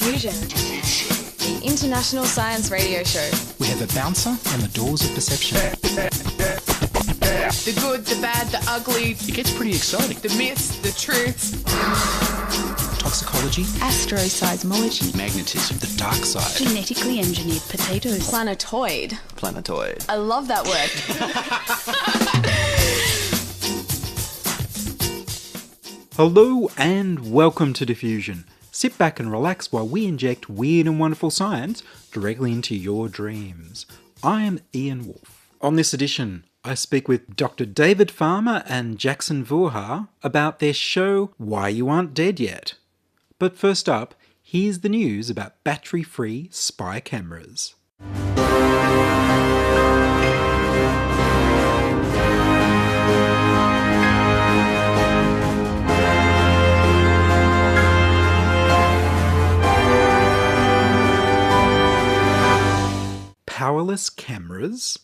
Diffusion, the international science radio show. We have a bouncer on the doors of perception. The good, the bad, the ugly. It gets pretty exciting. The myths, the truths. Toxicology. Astroseismology. Magnetism. The dark side. Genetically engineered potatoes. Planetoid. Planetoid. I love that word. Hello and welcome to Diffusion. Sit back and relax while we inject weird and wonderful science directly into your dreams. I am Ian Woolf. On this edition, I speak with Dr. David Farmer and Jackson Vaarhoor about their show Why You Aren't Dead Yet. But first up, here's the news about battery-free spy cameras. Powerless cameras?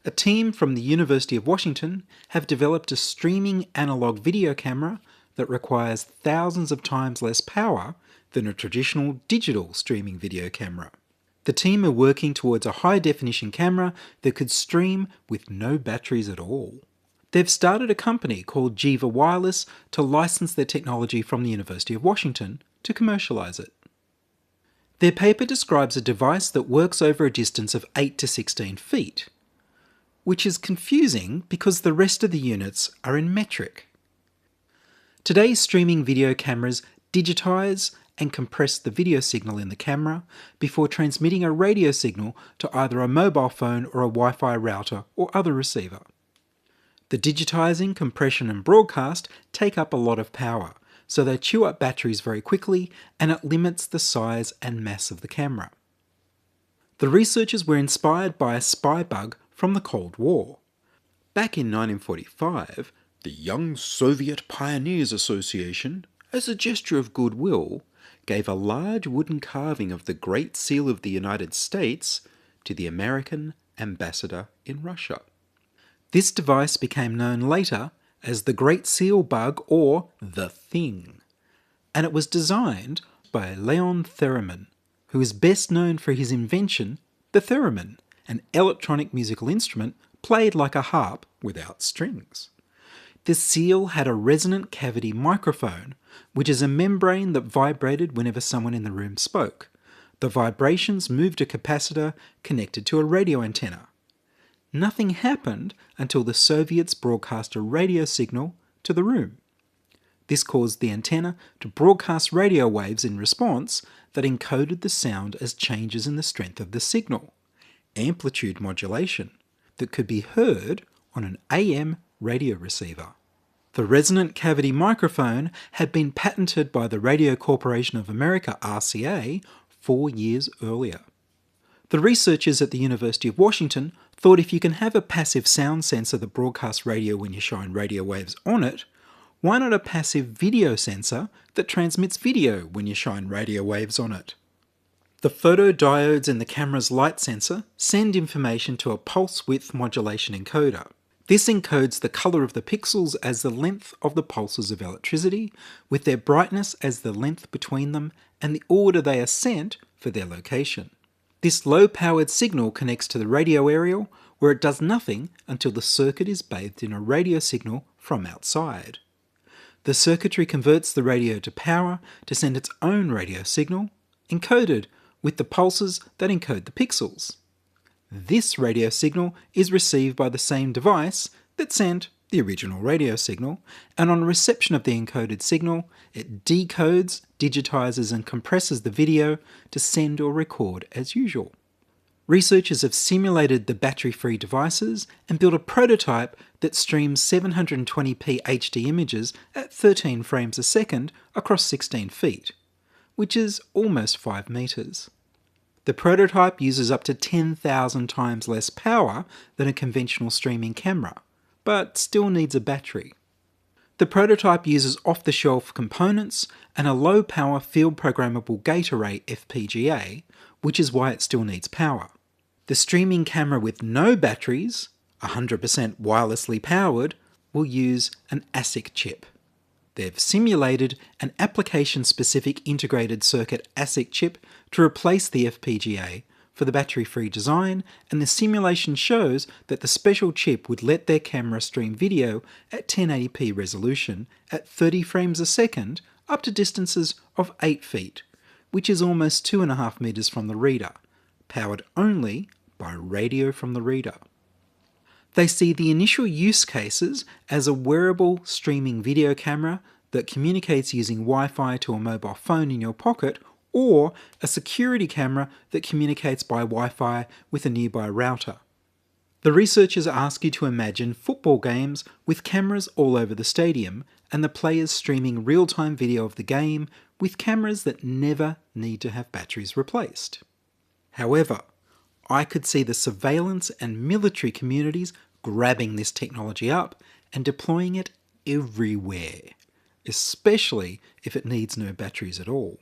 A team from the University of Washington have developed a streaming analog video camera that requires thousands of times less power than a traditional digital streaming video camera. The team are working towards a high-definition camera that could stream with no batteries at all. They've started a company called Jiva Wireless to license their technology from the University of Washington to commercialise it. Their paper describes a device that works over a distance of 8 to 16 feet, which is confusing because the rest of the units are in metric. Today's streaming video cameras digitize and compress the video signal in the camera before transmitting a radio signal to either a mobile phone or a Wi-Fi router or other receiver. The digitizing, compression and broadcast take up a lot of power, so they chew up batteries very quickly and it limits the size and mass of the camera. The researchers were inspired by a spy bug from the Cold War. Back in 1945, the Young Soviet Pioneers Association, as a gesture of goodwill, gave a large wooden carving of the Great Seal of the United States to the American ambassador in Russia. This device became known later as the Great Seal Bug or the Thing, and it was designed by Leon Theremin, who is best known for his invention, the theremin, an electronic musical instrument played like a harp without strings. The seal had a resonant cavity microphone, which is a membrane that vibrated whenever someone in the room spoke. The vibrations moved a capacitor connected to a radio antenna. Nothing happened until the Soviets broadcast a radio signal to the room. This caused the antenna to broadcast radio waves in response that encoded the sound as changes in the strength of the signal, amplitude modulation, that could be heard on an AM radio receiver. The resonant cavity microphone had been patented by the Radio Corporation of America, RCA, 4 years earlier. The researchers at the University of Washington thought if you can have a passive sound sensor that broadcasts radio when you shine radio waves on it, why not a passive video sensor that transmits video when you shine radio waves on it? The photodiodes in the camera's light sensor send information to a pulse width modulation encoder. This encodes the colour of the pixels as the length of the pulses of electricity, with their brightness as the length between them and the order they are sent for their location. This low-powered signal connects to the radio aerial, where it does nothing until the circuit is bathed in a radio signal from outside. The circuitry converts the radio to power to send its own radio signal, encoded with the pulses that encode the pixels. This radio signal is received by the same device that sent the original radio signal, and on reception of the encoded signal, it decodes, digitizes and compresses the video to send or record as usual. Researchers have simulated the battery-free devices and built a prototype that streams 720p HD images at 13 frames a second across 16 feet, which is almost 5 meters. The prototype uses up to 10,000 times less power than a conventional streaming camera, but still needs a battery. The prototype uses off-the-shelf components and a low-power field-programmable gate array FPGA, which is why it still needs power. The streaming camera with no batteries, 100% wirelessly powered, will use an ASIC chip. They've simulated an application-specific integrated circuit ASIC chip to replace the FPGA for the battery-free design, and the simulation shows that the special chip would let their camera stream video at 1080p resolution at 30 frames a second up to distances of 8 feet, which is almost 2.5 meters from the reader, powered only by radio from the reader. They see the initial use cases as a wearable streaming video camera that communicates using Wi-Fi to a mobile phone in your pocket, or a security camera that communicates by Wi-Fi with a nearby router. The researchers ask you to imagine football games with cameras all over the stadium and the players streaming real-time video of the game with cameras that never need to have batteries replaced. However, I could see the surveillance and military communities grabbing this technology up and deploying it everywhere, especially if it needs no batteries at all.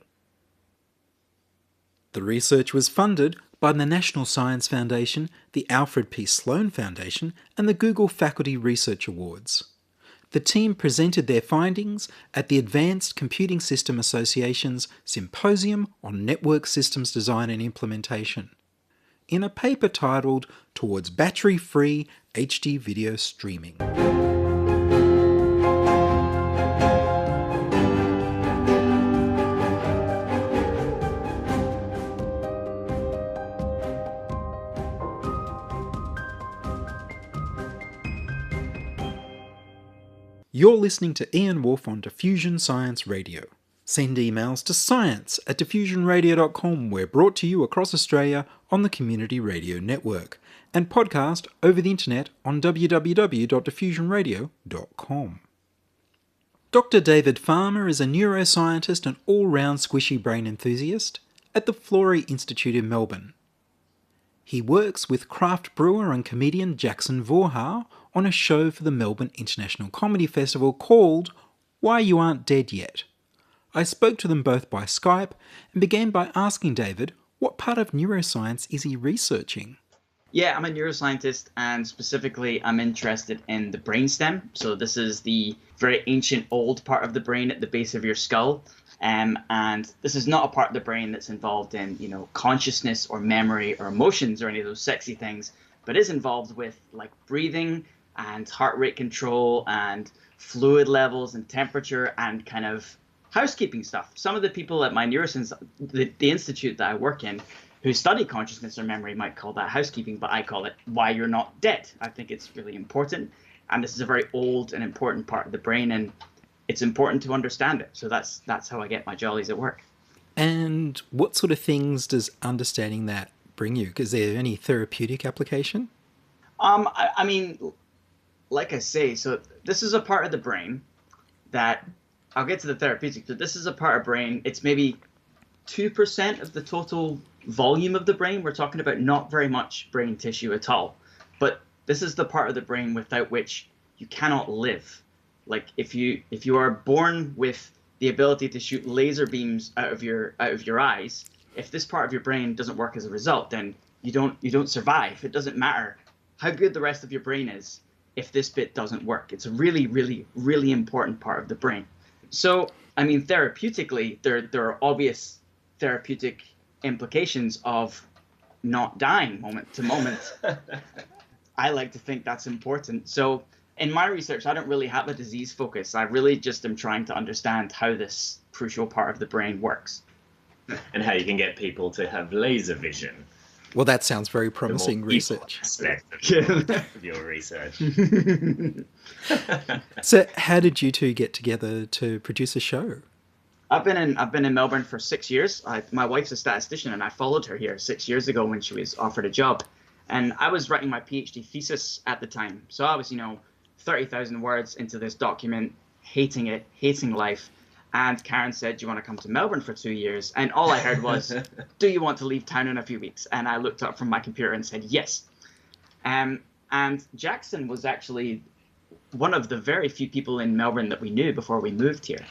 The research was funded by the National Science Foundation, the Alfred P. Sloan Foundation, and the Google Faculty Research Awards. The team presented their findings at the Advanced Computing System Association's Symposium on Network Systems Design and Implementation, in a paper titled Towards Battery-Free HD Video Streaming. You're listening to Ian Woolf on Diffusion Science Radio. Send emails to science@diffusionradio.com. We're brought to you across Australia on the Community Radio Network, and podcast over the internet on www.diffusionradio.com. Dr. David Farmer is a neuroscientist and all-round squishy brain enthusiast at the Florey Institute in Melbourne. He works with craft brewer and comedian Jackson Vaarhoor on a show for the Melbourne International Comedy Festival called Why You Aren't Dead Yet. I spoke to them both by Skype and began by asking David what part of neuroscience is he researching. Yeah, I'm a neuroscientist, and specifically I'm interested in the brainstem. So this is the very ancient old part of the brain at the base of your skull. And this is not a part of the brain that's involved in, consciousness or memory or emotions or any of those sexy things, but is involved with like breathing and heart rate control and fluid levels and temperature and kind of housekeeping stuff. Some of the people at my neuroscience, the institute that I work in, who study consciousness or memory might call that housekeeping, but I call it why you're not dead. I think it's really important. And this is a very old and important part of the brain, and it's important to understand it. So that's how I get my jollies at work. And what sort of things does understanding that bring you? Is there any therapeutic application? I mean, like I say, so this is a part of the brain that, I'll get to the therapeutic, but this is a part of brain, it's maybe 2% of the total volume of the brain. We're talking about not very much brain tissue at all. But this is the part of the brain without which you cannot live. Like if you are born with the ability to shoot laser beams out of your eyes, if this part of your brain doesn't work as a result, then you don't survive. It doesn't matter how good the rest of your brain is if this bit doesn't work. It's a really, really, really important part of the brain. So, I mean, therapeutically, there are obvious therapeutic implications of not dying moment to moment. I like to think that's important. So in my research, I don't really have a disease focus. I really just am trying to understand how this crucial part of the brain works. And how you can get people to have laser vision. Well, that sounds very promising research. Aspect of your research. So how did you two get together to produce a show? I've been in Melbourne for 6 years. My wife's a statistician, and I followed her here 6 years ago when she was offered a job. And I was writing my PhD thesis at the time. So I was, 30,000 words into this document, hating it, hating life. And Karen said, do you want to come to Melbourne for 2 years? And all I heard was, do you want to leave town in a few weeks? And I looked up from my computer and said, yes. And Jackson was actually one of the very few people in Melbourne that we knew before we moved here.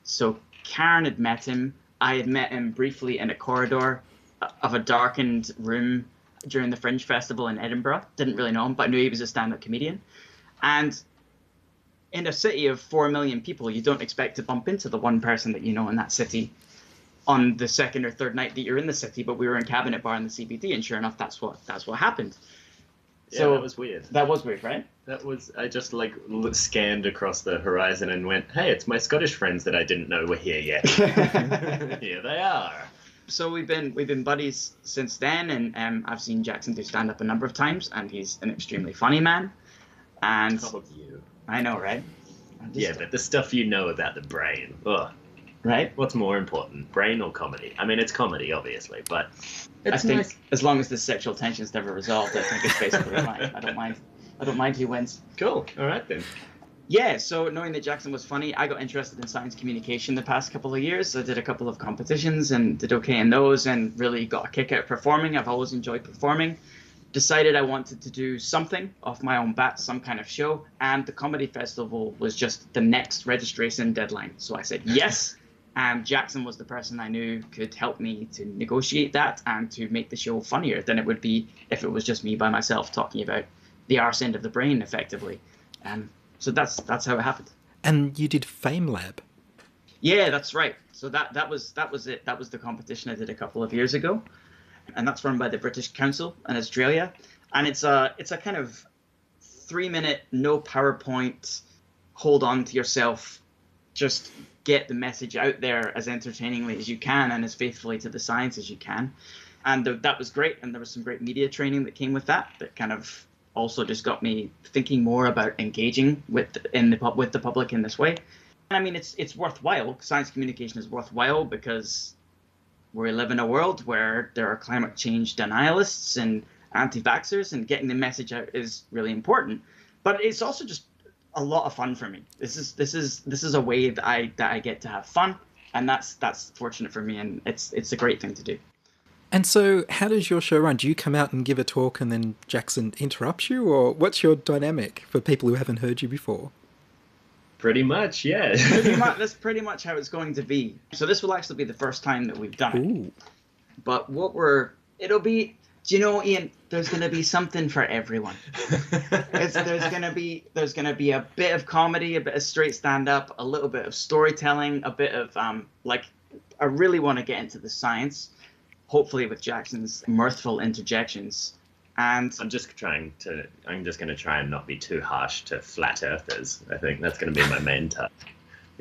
So Karen had met him. I had met him briefly in a corridor of a darkened room during the Fringe Festival in Edinburgh. Didn't really know him, but I knew he was a stand-up comedian. And in a city of 4 million people, you don't expect to bump into the one person that you know in that city on the second or third night that you're in the city. But we were in Cabinet Bar in the CBD, and sure enough, that's what happened. Yeah, So that was weird. That was weird, right? I just like scanned across the horizon and went, hey, it's my Scottish friends that I didn't know were here yet. Here they are. So we've been buddies since then, and I've seen Jackson do stand up a number of times, and he's an extremely funny man. And Top of you. I know, right? Yeah, but the stuff you know about the brain. Ugh. Right? What's more important, brain or comedy? I mean, it's comedy, obviously, but I think nice. as long as the sexual tension's never resolved, I think it's basically fine. I don't mind. I don't mind who wins. Cool. All right then. Yeah, so knowing that Jackson was funny, I got interested in science communication the past couple of years. I did a couple of competitions and did okay in those and really got a kick out of performing. I've always enjoyed performing. Decided I wanted to do something off my own bat, some kind of show, and the comedy festival was just the next registration deadline. So I said yes, and Jackson was the person I knew could help me to negotiate that and to make the show funnier than it would be if it was just me by myself talking about the arse end of the brain, effectively. So that's how it happened. And you did Fame Lab. Yeah, that's right. So that was it. That was the competition I did a couple of years ago, and that's run by the British Council in Australia. And it's a kind of 3-minute, no PowerPoint, hold on to yourself, just get the message out there as entertainingly as you can and as faithfully to the science as you can. And that was great. And there was some great media training that came with that kind of also just got me thinking more about engaging with the public in this way. And I mean, it's worthwhile. Science communication is worthwhile because we live in a world where there are climate change denialists and anti-vaxxers, and getting the message out is really important. But it's also just a lot of fun for me. This is a way that I get to have fun, and that's fortunate for me, and it's a great thing to do. And so how does your show run? Do you come out and give a talk and then Jackson interrupts you? Or what's your dynamic for people who haven't heard you before? Pretty much, yeah. That's pretty much how it's going to be. So this will actually be the first time that we've done it. Ooh. But it'll be, do you know, Ian, there's going to be something for everyone. There's going to be a bit of comedy, a bit of straight stand-up, a little bit of storytelling, a bit of, I really want to get into the science, hopefully with Jackson's mirthful interjections. And I'm just going to try and not be too harsh to flat earthers. I think that's going to be my main touch.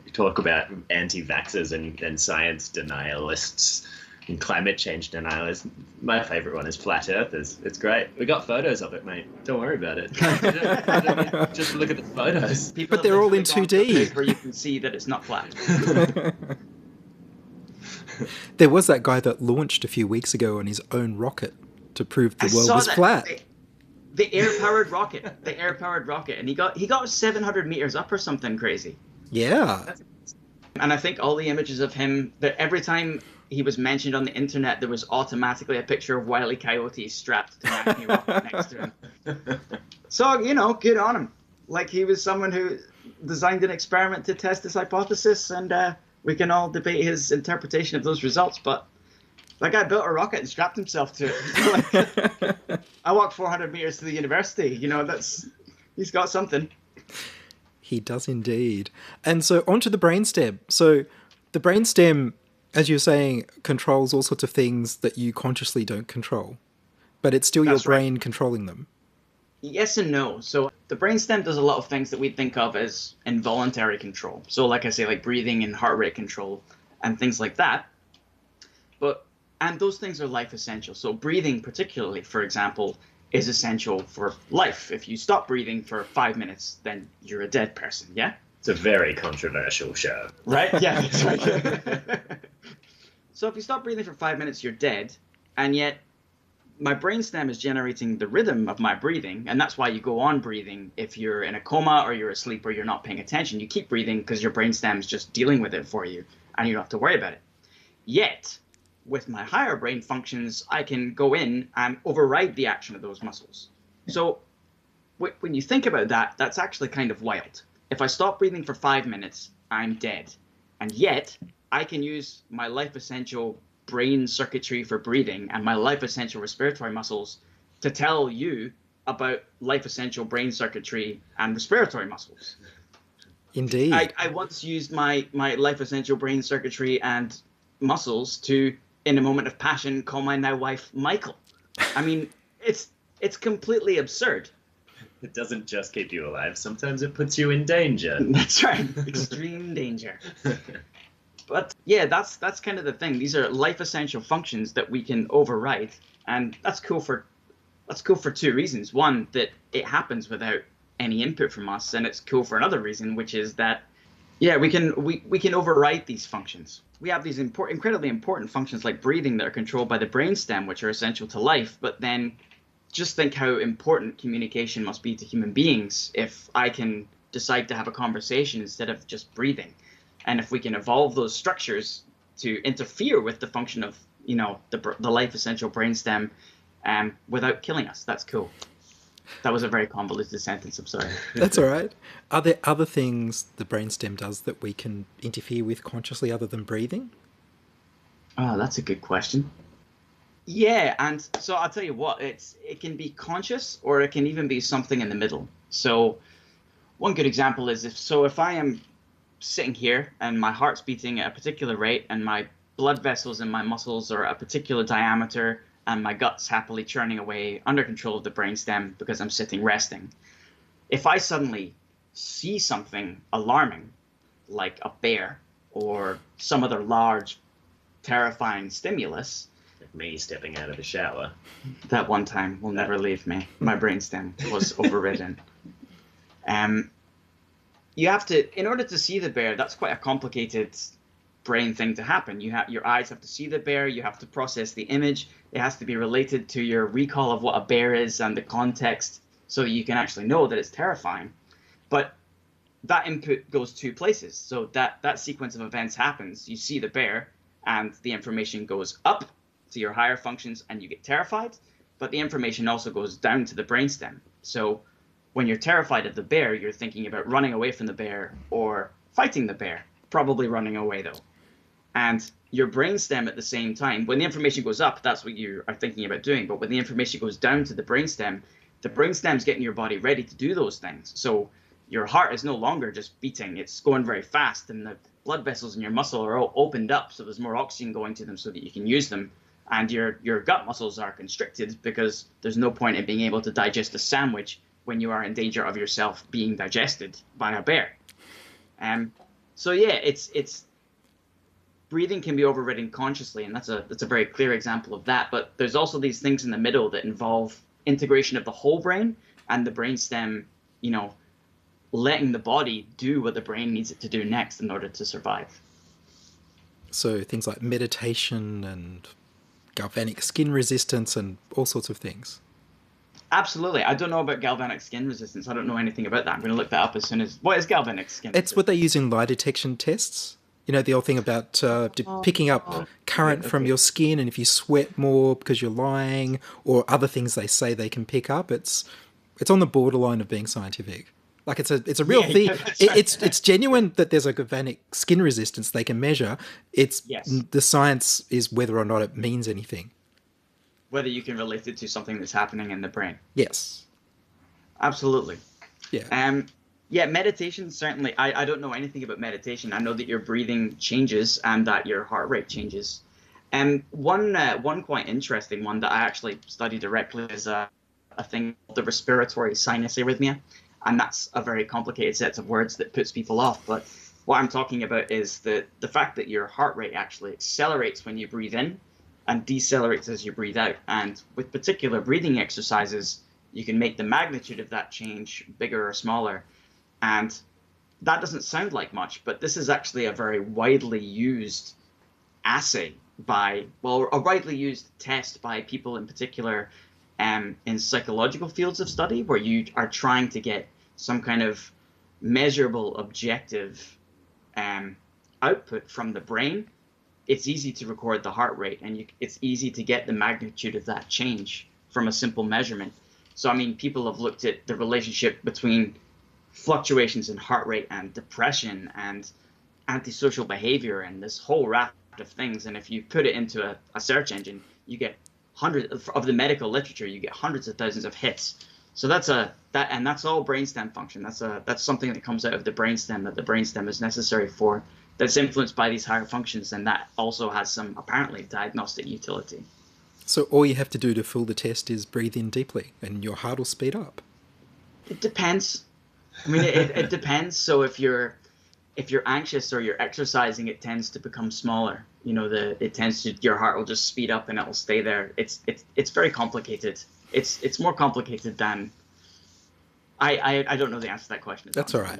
We talk about anti-vaxxers and science denialists and climate change denialists. My favorite one is flat earthers. It's great. We got photos of it, mate. Don't worry about it. Just look at the photos. But they're all in 2D. Where you can see that it's not flat. There was that guy that launched a few weeks ago on his own rocket to prove the world was flat. The air-powered rocket, and he got 700 meters up or something crazy. Yeah. And I think all the images of him, that every time he was mentioned on the internet, there was automatically a picture of Wile E. Coyote strapped to an Acme rocket next to him. So, good on him. Like, he was someone who designed an experiment to test this hypothesis, and we can all debate his interpretation of those results, but that guy built a rocket and strapped himself to it. I walked 400 meters to the university. He's got something. He does indeed. And so onto the brainstem. So the brainstem, as you're saying, controls all sorts of things that you consciously don't control, but it's still your brain controlling them. Yes and no. So the brainstem does a lot of things that we think of as involuntary control. So like I say, like breathing and heart rate control and things like that. And those things are life essential. So breathing particularly, for example, is essential for life. If you stop breathing for 5 minutes, then you're a dead person, yeah? It's a very controversial show. Right? Yeah, that's right. So if you stop breathing for 5 minutes, you're dead. And yet my brainstem is generating the rhythm of my breathing. And that's why you go on breathing if you're in a coma or you're asleep or you're not paying attention. You keep breathing because your brainstem is just dealing with it for you and you don't have to worry about it. Yet, with my higher brain functions, I can go in and override the action of those muscles. So when you think about that, that's actually kind of wild. If I stop breathing for 5 minutes, I'm dead. And yet, I can use my life essential brain circuitry for breathing and my life essential respiratory muscles to tell you about life essential brain circuitry and respiratory muscles. Indeed. I once used my life essential brain circuitry and muscles to, in a moment of passion, call my now wife Michael. I mean, it's completely absurd. It doesn't just keep you alive. Sometimes it puts you in danger. That's right, extreme danger. But yeah, that's kind of the thing. These are life essential functions that we can override, and that's cool for two reasons. One, that it happens without any input from us, and it's cool for another reason, which is that we can override these functions. We have these incredibly important functions like breathing that are controlled by the brainstem, which are essential to life. But then, just think how important communication must be to human beings if I can decide to have a conversation instead of just breathing. And if we can evolve those structures to interfere with the function of, the life essential brainstem without killing us, that's cool. That was a very convoluted sentence, I'm sorry. That's all right. Are there other things the brainstem does that we can interfere with consciously other than breathing? Oh, that's a good question. Yeah, and so I'll tell you what, it can be conscious or it can even be something in the middle. So one good example is if I am sitting here and my heart's beating at a particular rate and my blood vessels in my muscles are a particular diameter and my gut's happily churning away under control of the brainstem because I'm sitting resting. If I suddenly see something alarming, like a bear or some other large, terrifying stimulus, Like me stepping out of the shower. that one time will never leave me. My brainstem was overridden. You have to, in order to see the bear, that's quite a complicated brain thing to happen. Your eyes have to see the bear, you have to process the image, it has to be related to your recall of what a bear is and the context so you can actually know that it's terrifying. But that input goes two places. So that sequence of events happens, you see the bear and the information goes up to your higher functions and you get terrified, but the information also goes down to the brainstem. So when you're terrified of the bear, you're thinking about running away from the bear or fighting the bear, probably running away though. And your brainstem at the same time, when the information goes up, that's what you are thinking about doing. But when the information goes down to the brainstem's getting your body ready to do those things. So your heart is no longer just beating, it's going very fast, and the blood vessels in your muscle are all opened up, so there's more oxygen going to them so that you can use them. And your gut muscles are constricted because there's no point in being able to digest a sandwich when you are in danger of yourself being digested by a bear. So yeah, it's breathing can be overridden consciously, and that's a very clear example of that. But there's also these things in the middle that involve integration of the whole brain and the brainstem, letting the body do what the brain needs it to do next in order to survive. So things like meditation and galvanic skin resistance and all sorts of things. Absolutely. I don't know about galvanic skin resistance. I don't know anything about that. I'm going to look that up as soon as... What is galvanic skin resistance? It's what they use in lie detection tests. The old thing about picking up current from your skin, and if you sweat more because you're lying, or other things they say they can pick up, it's on the borderline of being scientific. Like it's a real thing. Right. It's genuine that there's a galvanic skin resistance they can measure. The science is whether or not it means anything. Whether you can relate it to something that's happening in the brain. Yes. Absolutely. Yeah. Meditation, certainly. I don't know anything about meditation. I know that your breathing changes and that your heart rate changes. One quite interesting one that I actually study directly is a thing called the respiratory sinus arrhythmia. And that's a very complicated set of words that puts people off. But what I'm talking about is the fact that your heart rate actually accelerates when you breathe in and decelerates as you breathe out. And with particular breathing exercises, you can make the magnitude of that change bigger or smaller. And that doesn't sound like much, but this is actually a very widely used assay a widely used test by people in particular in psychological fields of study, where you are trying to get some kind of measurable, objective output from the brain. It's easy to record the heart rate, and it's easy to get the magnitude of that change from a simple measurement. So, people have looked at the relationship between fluctuations in heart rate and depression and antisocial behavior and this whole raft of things. And if you put it into a search engine, you get hundreds of the medical literature, you get hundreds of thousands of hits. So that's all brainstem function. That's something that comes out of the brainstem, that the brainstem is necessary for, that's influenced by these higher functions, and that also has some apparently diagnostic utility. So all you have to do to fool the test is breathe in deeply, and your heart will speed up. It depends. I mean, it depends. So if you're anxious or you're exercising, it tends to become smaller. You know, your heart will just speed up and it will stay there. It's very complicated. It's more complicated than. I don't know the answer to that question. That's all right.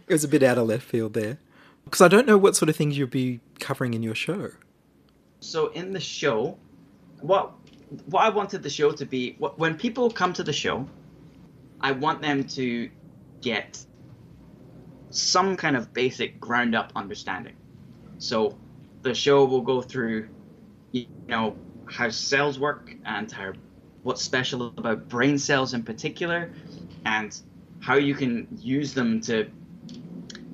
It was a bit out of left field there, because I don't know what sort of things you'll be covering in your show. So in the show, what I wanted the show to be, when people come to the show, I want them to get some kind of basic ground up understanding. So the show will go through, you know, how cells work and what's special about brain cells in particular, and how you can use them to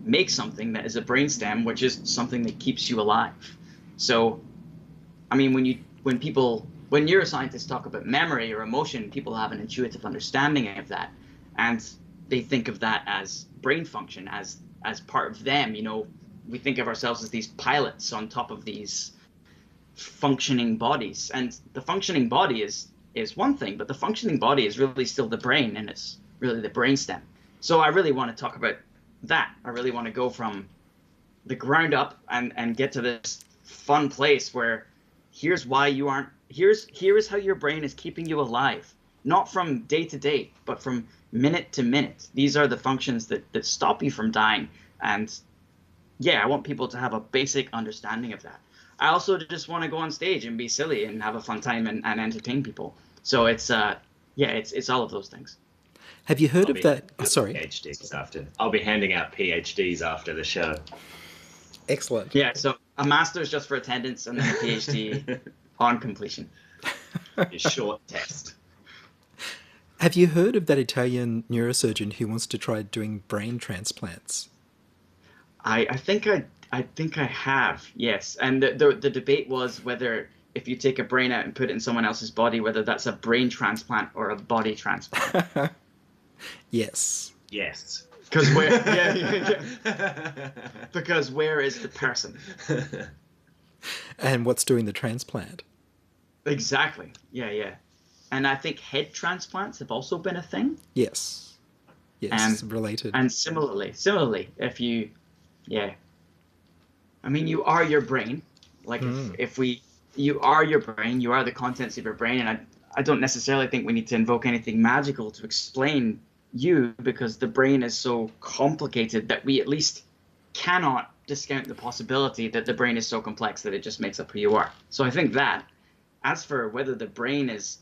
make something that is a brainstem, which is something that keeps you alive. So, I mean, when neuroscientists talk about memory or emotion, people have an intuitive understanding of that, and they think of that as brain function, as part of them. You know, we think of ourselves as these pilots on top of these functioning bodies, and the functioning body is one thing, but the functioning body is really still the brain, and it's really the brainstem. So I really want to talk about that. I really want to go from the ground up and get to this fun place where here is how your brain is keeping you alive, not from day to day, but from minute to minute. These are the functions that stop you from dying. And yeah, I want people to have a basic understanding of that. I also just want to go on stage and be silly and have a fun time and entertain people. So it's all of those things. Have you heard of that? Oh, sorry. PhDs after. I'll be handing out PhDs after the show. Excellent. Yeah, so a master's just for attendance and then a PhD on completion. A short test. Have you heard of that Italian neurosurgeon who wants to try doing brain transplants? I think I have, yes. And the debate was whether if you take a brain out and put it in someone else's body, whether that's a brain transplant or a body transplant. Yes. Yes. Because because where is the person? And what's doing the transplant? Exactly. Yeah. And I think head transplants have also been a thing. Yes. Yes, related. And similarly, if you, I mean, you are your brain. Like you are your brain, you are the contents of your brain, and I don't necessarily think we need to invoke anything magical to explain you, because the brain is so complicated that we at least cannot discount the possibility that the brain is so complex that it just makes up who you are. So I think that, as for whether the brain is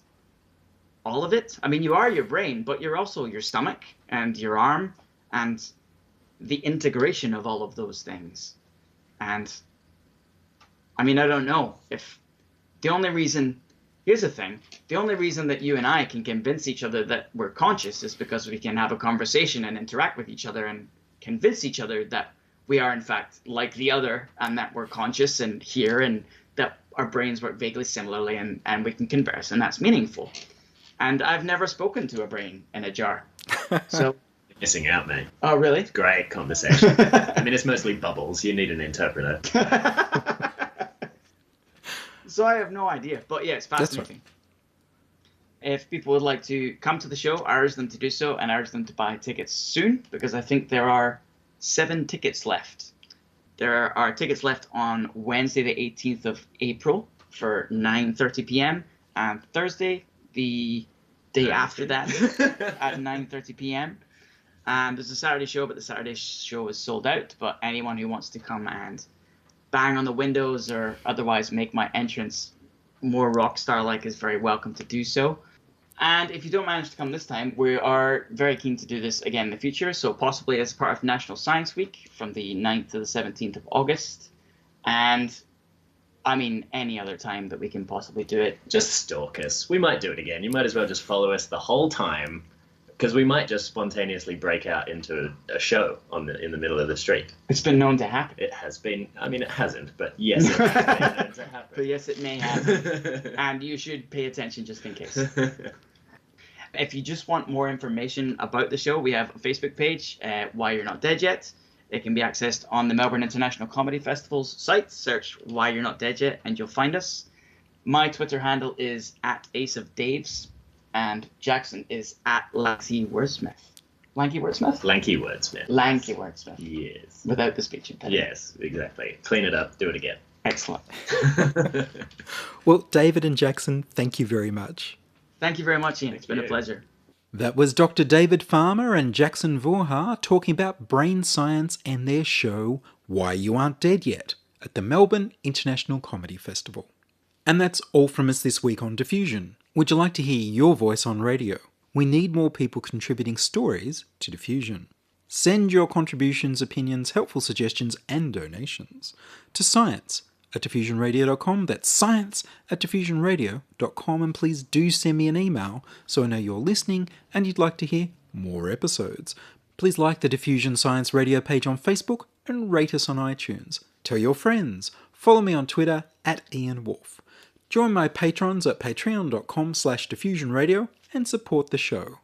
all of it, I mean, you are your brain, but you're also your stomach and your arm and the integration of all of those things. And I mean, I don't know if here's the thing, the only reason that you and I can convince each other that we're conscious is because we can have a conversation and interact with each other and convince each other that we are in fact like the other, and that we're conscious and here, and that our brains work vaguely similarly, and we can converse, and that's meaningful. And I've never spoken to a brain in a jar. So you're missing out, mate. Oh, really? It's great conversation. I mean, it's mostly bubbles. You need an interpreter. So I have no idea, but yeah, it's fascinating. Right. If people would like to come to the show, I urge them to do so, and I urge them to buy tickets soon, because I think there are 7 tickets left. There are tickets left on Wednesday, the 18th of April for 9:30 p.m. and Thursday, the day after that, at 9:30 p.m. And there's a Saturday show, but the Saturday show is sold out. But anyone who wants to come and bang on the windows or otherwise make my entrance more rock star like is very welcome to do so. And if you don't manage to come this time, we are very keen to do this again in the future, so possibly as part of National Science Week from the 9th to the 17th of August. And I mean, any other time that we can possibly do it. Just stalk us. We might do it again. You might as well just follow us the whole time. Because we might just spontaneously break out into a show in the middle of the street. It's been known to happen. It has been. I mean, it hasn't, but yes, it has been known to happen. But yes, it may happen. And you should pay attention just in case. If you just want more information about the show, we have a Facebook page, Why You're Not Dead Yet. It can be accessed on the Melbourne International Comedy Festival's site. Search Why You're Not Dead Yet and you'll find us. My Twitter handle is @AceOfDaves, and Jackson is @LankyWordsmith. Lanky Wordsmith? Lanky Wordsmith. Lanky Wordsmith. Yes. Without the speech impediment. Yes, exactly. Clean it up. Do it again. Excellent. Well, David and Jackson, thank you very much. Thank you very much, Ian. It's been a pleasure. That was Dr. David Farmer and Jackson Vaarhoor talking about brain science and their show Why You Aren't Dead Yet at the Melbourne International Comedy Festival. And that's all from us this week on Diffusion. Would you like to hear your voice on radio? We need more people contributing stories to Diffusion. Send your contributions, opinions, helpful suggestions and donations to science@diffusionradio.com. That's science@diffusionradio.com, and please do send me an email so I know you're listening and you'd like to hear more episodes. Please like the Diffusion Science Radio page on Facebook and rate us on iTunes. Tell your friends. Follow me on Twitter @Ian Woolf. Join my patrons at patreon.com/diffusionradio and support the show.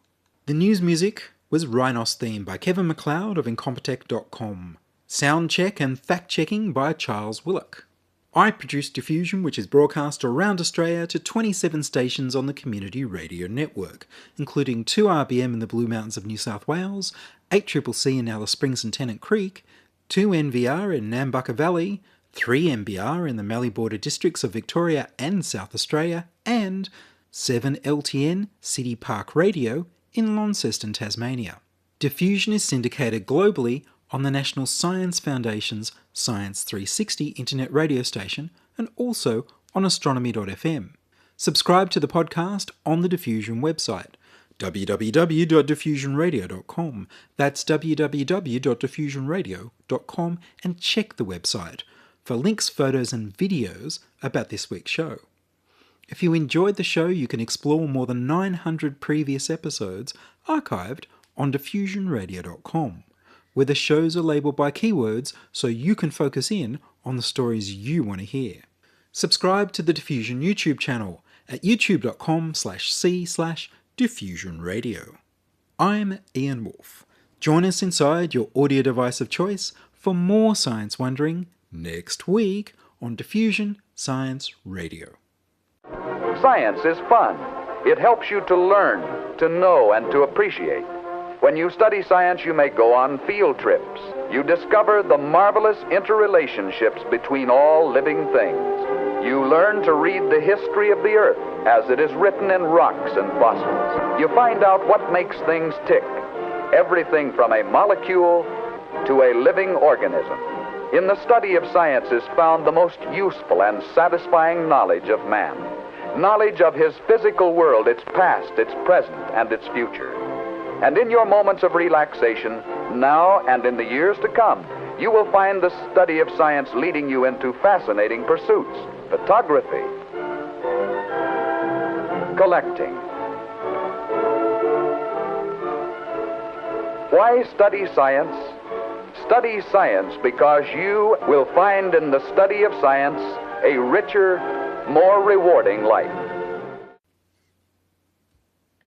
The news music was Rhinos Theme by Kevin MacLeod of Incompetech.com. Sound check and fact checking by Charles Willock. I produce Diffusion, which is broadcast around Australia to 27 stations on the Community Radio Network, including 2RBM in the Blue Mountains of New South Wales, 8CCC in Alice Springs and Tennant Creek, 2NVR in Nambucca Valley, 3MBR in the Mallee Border districts of Victoria and South Australia, and 7LTN City Park Radio in Launceston, Tasmania. Diffusion is syndicated globally on the National Science Foundation's Science 360 internet radio station and also on astronomy.fm. Subscribe to the podcast on the Diffusion website, www.diffusionradio.com. That's www.diffusionradio.com, and check the website for links, photos and videos about this week's show. If you enjoyed the show, you can explore more than 900 previous episodes archived on diffusionradio.com, where the shows are labelled by keywords so you can focus in on the stories you want to hear. Subscribe to the Diffusion YouTube channel at youtube.com/c/diffusionradio. I'm Ian Woolf. Join us inside your audio device of choice for more science wondering next week on Diffusion Science Radio. Science is fun. It helps you to learn, to know, and to appreciate. When you study science, you may go on field trips. You discover the marvelous interrelationships between all living things. You learn to read the history of the Earth as it is written in rocks and fossils. You find out what makes things tick, everything from a molecule to a living organism. In the study of science is found the most useful and satisfying knowledge of man. Knowledge of his physical world, its past, its present, and its future. And in your moments of relaxation, now and in the years to come, you will find the study of science leading you into fascinating pursuits. Photography, collecting. Why study science? Study science because you will find in the study of science a richer, more rewarding life.